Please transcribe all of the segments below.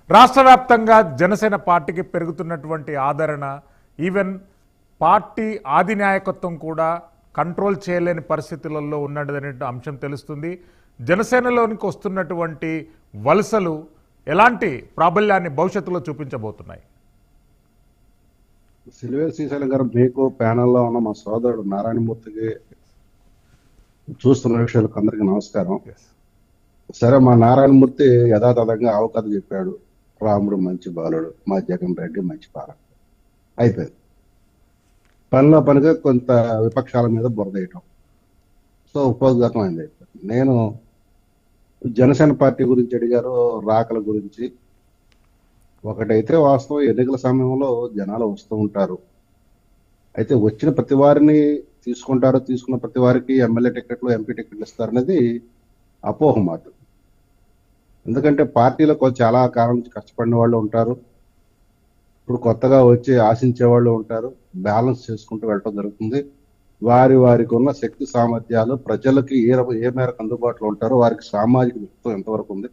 రాష్ట్ర వ్యాప్తంగా జనసేన పార్టీకి పెరుగుతున్నటువంటి ఆదరణ, ఈవెన్ పార్టీ ఆది నాయకత్వం కూడా కంట్రోల్ చేయలేని పరిస్థితులలో ఉన్నదనే అంశం తెలుస్తుంది. జనసేనలోనికి వస్తున్నటువంటి వలసలు ఎలాంటి ప్రాబల్యాన్ని భవిష్యత్తులో చూపించబోతున్నాయి? సిల్వేర్ శ్రీశైలం గారు, మీకు ప్యానల్లో ఉన్న మా సోదరుడు నారాయణమూర్తికి చూస్తున్న విషయాలకు అందరికీ నమస్కారం. సరే, మా నారాయణమూర్తి యథాతథంగా అవకథ చెప్పాడు. రాముడు మంచి బాలుడు, మా జగన్ రెడ్డి మంచి పాలకుడు. అయిపోయింది. పనిలో పనిగా కొంత విపక్షాల మీద బురదేయటం. సో ఉపోద్ఘాతం అయింది. అయిపోయింది. నేను జనసేన పార్టీ గురించి అడిగారు, రాకల గురించి. ఒకటైతే వాస్తవం, ఎన్నికల సమయంలో జనాలు వస్తూ ఉంటారు. అయితే వచ్చిన ప్రతి వారిని తీసుకుంటారు, తీసుకున్న ప్రతి వారికి ఎమ్మెల్యే టికెట్లు, ఎంపీ టికెట్లు ఇస్తారనేది అపోహ మాట. ఎందుకంటే పార్టీలో చాలా కాలం నుంచి కష్టపడిన వాళ్ళు ఉంటారు, ఇప్పుడు కొత్తగా వచ్చి ఆశించే వాళ్ళు ఉంటారు. బ్యాలెన్స్ చేసుకుంటూ వెళ్ళడం జరుగుతుంది. వారికి ఉన్న శక్తి సామర్థ్యాలు ప్రజలకి ఏ మేరకు అందుబాటులో ఉంటారో, వారికి సామాజిక వ్యక్తిత్వం ఎంతవరకు ఉంది,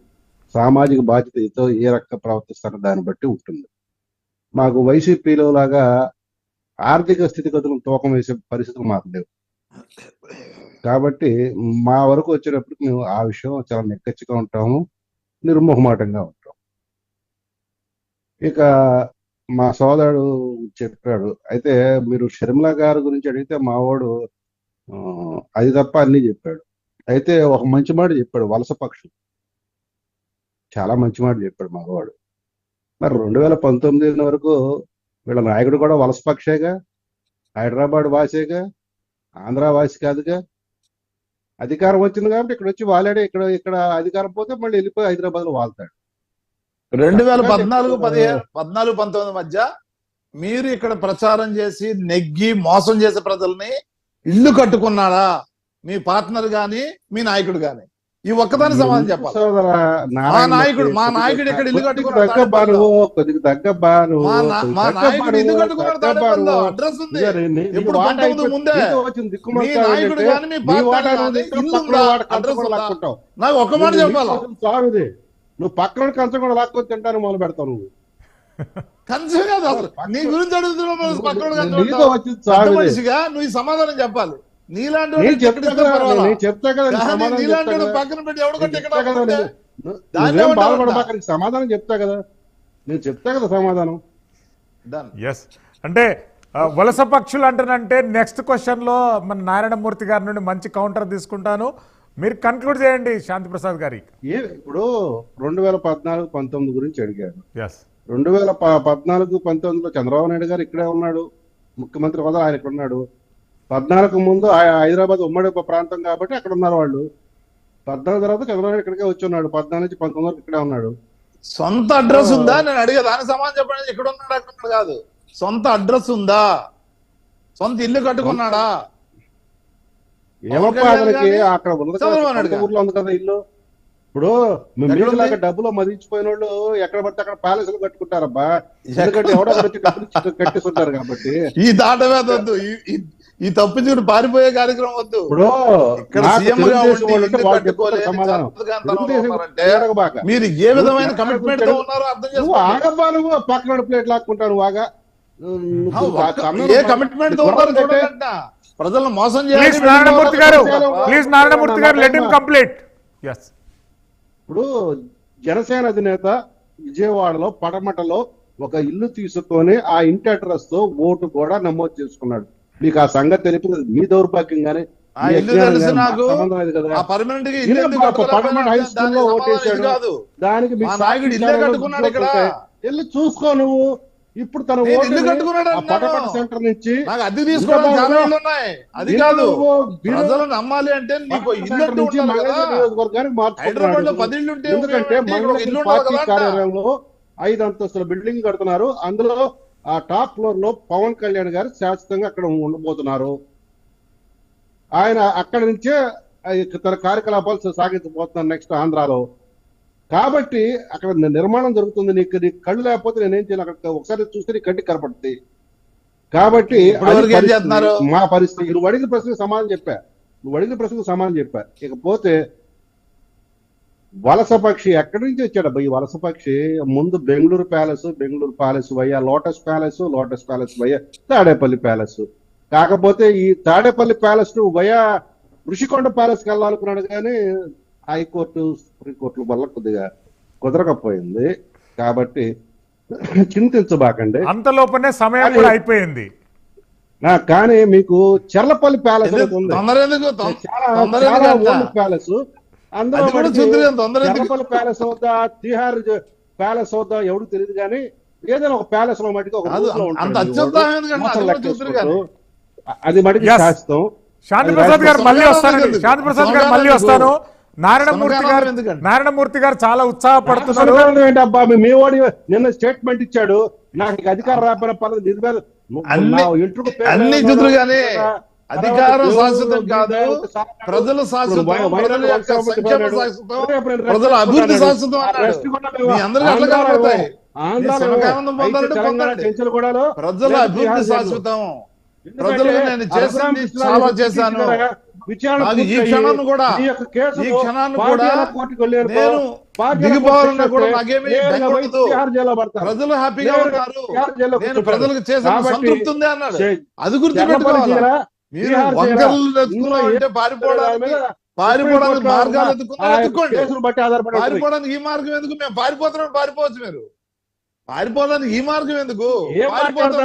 సామాజిక బాధ్యతతో ఏ రకంగా ప్రవర్తిస్తారో దాన్ని బట్టి ఉంటుంది. మాకు వైసీపీలో లాగా ఆర్థిక స్థితిగతులను తూకం వేసే పరిస్థితులు మాకు లేవు. కాబట్టి మా వరకు వచ్చేటప్పటికి మేము ఆ విషయం చాలా నిక్కచ్చిగా ఉంటాము, నిర్మోహమాటంగా ఉంటాం. ఇక మా సోదరుడు చెప్పాడు. అయితే మీరు షర్మిల గారి గురించి అడిగితే మావాడు అది తప్ప అన్ని చెప్పాడు. అయితే ఒక మంచి మాట చెప్పాడు, వలస పక్షులు. చాలా మంచి మాట చెప్పాడు మగవాడు. మరి 2019 వరకు వీళ్ళ నాయకుడు కూడా వలస పక్షేగా, హైదరాబాద్ వాసేగా, ఆంధ్ర వాసి కాదుగా. అధికారం వచ్చింది కాబట్టి ఇక్కడ వచ్చి వాలాడే, ఇక్కడ అధికారం పోతే మళ్ళీ వెళ్ళిపోయి హైదరాబాద్ లో వాళ్తాడు. 2014-19 మధ్య మీరు ఇక్కడ ప్రచారం చేసి నెగ్గి మోసం చేసే ప్రజల్ని ఇల్లు కట్టుకున్నాడా మీ పార్ట్నర్ గాని, మీ నాయకుడు గాని? ఈ ఒక్కదాని సమాధానం చెప్పాలి. మా నాయకుడు ఇక్కడ ఇల్లు కట్టుకున్నాడు. మా నాయకుడు ఇల్లు కట్టుకున్నాడు. అడ్రస్ ఉంది. ఎప్పుడు ముందే మీ నాయకుడు గాని, మీ పార్ట్నర్ గాని ఇల్లు ఉందా? అడ్రస్ ఉందా? నాకు ఒక్క మాట చెప్పాలి. నువ్వు పక్కన కంచం కూడా లాక్కొని తింటాను మొదలు పెడతావు. నువ్వు కంచం కాదు అసలు, నీ గురించి అడుగుతున్నావు. మనిషిగా నువ్వు ఈ సమాధానం చెప్పాలి. నీలాంటి చెప్తా కదా, పక్కన పెట్టి ఎవడుకుంటే సమాధానం చెప్తా కదా, నేను చెప్తా కదా సమాధానం. అంటే వలస పక్షులు అంటానంటే నెక్స్ట్ క్వశ్చన్ లో మన నారాయణమూర్తి గారి నుండి మంచి కౌంటర్ తీసుకుంటాను. మీరు కన్క్లూడ్ చేయండి శాంతి ప్రసాద్ గారి. ఇప్పుడు 2014-19 గురించి అడిగారు. 2014-19లో చంద్రబాబు నాయుడు గారు ఇక్కడే ఉన్నాడు, ముఖ్యమంత్రి హోదా ఆయన ఇక్కడ ఉన్నాడు. 14 ముందు హైదరాబాద్ ఉమ్మడి ప్రాంతం కాబట్టి అక్కడ ఉన్నారు వాళ్ళు. 14 తర్వాత చంద్రబాబు ఇక్కడికే వచ్చి ఉన్నాడు. 14 నుంచి 19 వరకు ఇక్కడే ఉన్నాడు. సొంత అడ్రస్ ఉందా నేను అడిగా, దాని సమాధానం చెప్పండి. ఇక్కడ ఉన్నాడు అక్కడ కాదు, సొంత అడ్రస్ ఉందా? సొంత ఇల్లు కట్టుకున్నాడా? ఏమప్పా అతనికి అక్కడ ఊర్లో ఉంది కదా ఇల్లు. ఇప్పుడు మీలాగా డబ్బులో మదించిపోయిన వాళ్ళు ఎక్కడ పడితే అక్కడ ప్యాలెస్లు కట్టుకుంటారబ్బా. ఎందుకంటే ఎవడో డబ్బులు కట్టేస్తుంటారు కాబట్టి. ఈ దాట వద్దు, ఈ తప్పించుకుని పారిపోయే కార్యక్రమం వద్దు. ఇప్పుడు మీరు ఏ విధమైన కమిట్మెంట్ తో ఉన్నారో అర్థం చేసుకో. ఆగబ్బా, నువ్వు పక్కన ప్లేట్ లాక్కుంటాను వాగా. ఏ కమిట్మెంట్ తో ఉన్నారో చూడండి. ప్రజలను మోసం చేయాలి. ఇప్పుడు జనసేన అధినేత విజయవాడలో పడమటలో ఒక ఇల్లు తీసుకొని ఆ ఇంటి అడ్రస్ తో ఓటు కూడా నమోదు చేసుకున్నాడు. మీకు ఆ సంగతి తెలిపి మీ దౌర్భాగ్యం గానీ పడమట హై స్కూల్లో ఓటేసాడు. దానికి వెళ్ళి చూసుకో నువ్వు. ఇప్పుడు తన పడమట సెంటర్ నుంచి నమ్మాలి అంటే ఎందుకంటే పార్టీ కార్యాలయంలో 5 అంతస్తుల బిల్డింగ్ కడుతున్నారు. అందులో ఆ టాప్ ఫ్లోర్ లో పవన్ కళ్యాణ్ గారు శాశ్వతంగా అక్కడ ఉండబోతున్నారు. ఆయన అక్కడి నుంచే తన కార్యకలాపాలు సాగించబోతున్నారు నెక్స్ట్ ఆంధ్రాలో. కాబట్టి అక్కడ నిర్మాణం జరుగుతుంది. నీకు కళ్ళు లేకపోతే నేనేం చేయాలి? అక్కడ ఒకసారి చూస్తే నీ కంటికి కనపడుతుంది. కాబట్టి మా పరిస్థితి. నువ్వు అడిగిన ప్రశ్నకు సమాధానం చెప్పా. ఇకపోతే వలస పక్షి ఎక్కడి నుంచి వచ్చాడు అబ్బా ఈ వలస పక్షి? ముందు Bengaluru palace via lotus palace via Tadepalli palace. కాకపోతే ఈ తాడేపల్లి ప్యాలెస్ ను వయా ఋషికొండ ప్యాలెస్కి వెళ్ళాలనుకున్నాడు కానీ హైకోర్టు సుప్రీంకోర్టు వల్ల కొద్దిగా కుదరకపోయింది. కాబట్టి చింతించబాకండి. అంతలోపనే సమయం కూడా అయిపోయింది. కానీ మీకు చెర్లపల్లి ప్యాలెస్ అనేది ఉంది. తొందర ఎందుకు? చాలా ఓల్డ్ ప్యాలెస్. అందులో అది కూడా మనకి చూద్దాం, తొందర ఎందుకు? చెర్లపల్లి ప్యాలెస్ అవుతా తిహార్ ప్యాలెస్ అవుతా ఎవడు తెలియదు కానీ ఏదైనా ఒక ప్యాలెస్ లో మటుకు ఒక అది రూమ్ లో అంత ఉంటాడు. అత్యుత్తమం ఎందుకంటే మోసం అది కూడా లెక్క చూద్దరు వేసుకుంటూ. కానీ. అది మటుకు Yes. శాస్త్రం. శాంతి ప్రసాద్ గారు మళ్ళీ వస్తానండి. శాంతి ప్రసాద్ గారు మళ్ళీ వస్తాను. నారాయణమూర్తి గారు చాలా ఉత్సాహపడుతున్నారు. ఏంటబ్బా మీ వాడి నిన్న స్టేట్మెంట్ ఇచ్చాడు, నాకు ఇక అధికారం రాకపోయిన పర్లేదు నిర్వేలు అన్ని చూద్దరు కానీ అధికారం శాశ్వతం కాదు, ప్రజలు శాశ్వతం, ప్రజల యొక్క సంక్షేమ శాశ్వతం, ప్రజల అభివృద్ధి శాశ్వతం అన్నాడు. మీ అందరికీ అట్లా కనబడతాయి. సుఖానందం పొందాలంటే పొందండి. ప్రజల అభివృద్ధి శాశ్వతం. ప్రజలకు నేను చేసింది చాలా చేశాను. నాకు ఈ క్షణాన్ని కూడా నేను దిగిపోవాలన్నా కూడా నాకేమీ బెంగ ఉండదు. ప్రజలు హ్యాపీగా ఉంటారు. నేను ప్రజలకు చేసిన సంతృప్తి ఉంది అన్నాడు. అది గుర్తుపెట్టుకోవాలి. మీరు వంకరలు ఎత్తుకున్నామంటే పారిపోవడానికి మార్గాలు ఎత్తుకోండి. పారిపోవడానికి ఈ మార్గం ఎందుకు? మేము పారిపోవచ్చు. మీరు పారిపోవడానికి ఈ మార్గం ఎందుకు? ఎంతమంది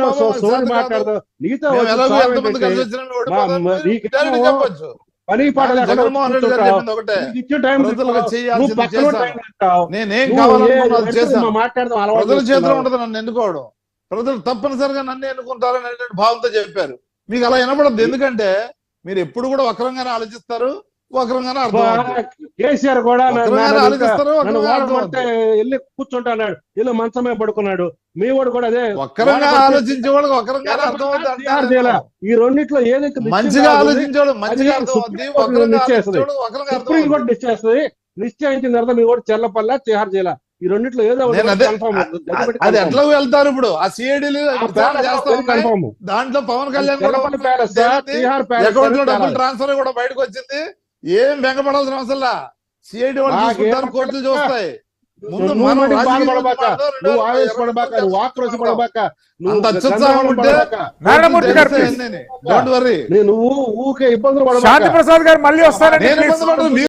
కలిసి వచ్చినా చెప్పచ్చు. జగన్మోహన్ రెడ్డి గారు చెప్పింది ఒకటే, ప్రజలకు చేయాల్సింది చేశాను. నేనేం కావాలనుకున్నా చేశాను. ప్రజల చేతిలో ఉండదు నన్ను ఎన్నుకోవడం. ప్రజలు తప్పనిసరిగా నన్ను ఎన్నుకుంటారని భావంతో చెప్పారు. మీకు అలా వినపడద్దు. ఎందుకంటే మీరు ఎప్పుడు కూడా వక్రంగానే ఆలోచిస్తారు, వక్రంగానే అర్థం. కేసీఆర్ కూడా ఆలోచిస్తారు, వెళ్ళి కూర్చుంటాడు, ఇల్లు మంచమే పడుకున్నాడు. మీ వాడు కూడా అదే వక్రంగా ఆలోచించే వాళ్ళకి వక్రంగానే అర్థం అవుతుంది. ఈ రెండిట్లో ఏదైతే మంచిగా ఆలోచించేవాడు మంచిగా అర్థం అవుతుంది, వక్రంగా ఆలోచించేవాడు వక్రంగా అర్థం సుప్రీం కోర్టు నిశ్చయిస్తుంది. నిశ్చయించిన తర్వాత మీ వాడు చెర్లపల్లి తిహార్ జైలు ఈ రెండిట్లో ఏదో అది ఎట్లా వెళ్తారు? ఇప్పుడు ఆ సిఐడీలు దాంట్లో పవన్ కళ్యాణ్ డబ్బులు ట్రాన్స్ఫర్ కూడా బయటకు వచ్చింది. ఏం బెంగపడాల్సిన అవసరం. సిఐడి వాళ్ళు చూసుకుంటారు, కోర్టులు చూస్తాయి. ముందు మనం నువ్వు ఆవేశపడబాక, నువ్వు ఆక్రోశపడబాక, అంత అత్యుత్సాహం ఉంటే నారాయణమూర్తి గారు డోంట్ వర్రీ. నువ్వు ఊకే ఇబ్బందులు శాంతి ప్రసాద్ గారు మళ్ళీ వస్తారండి.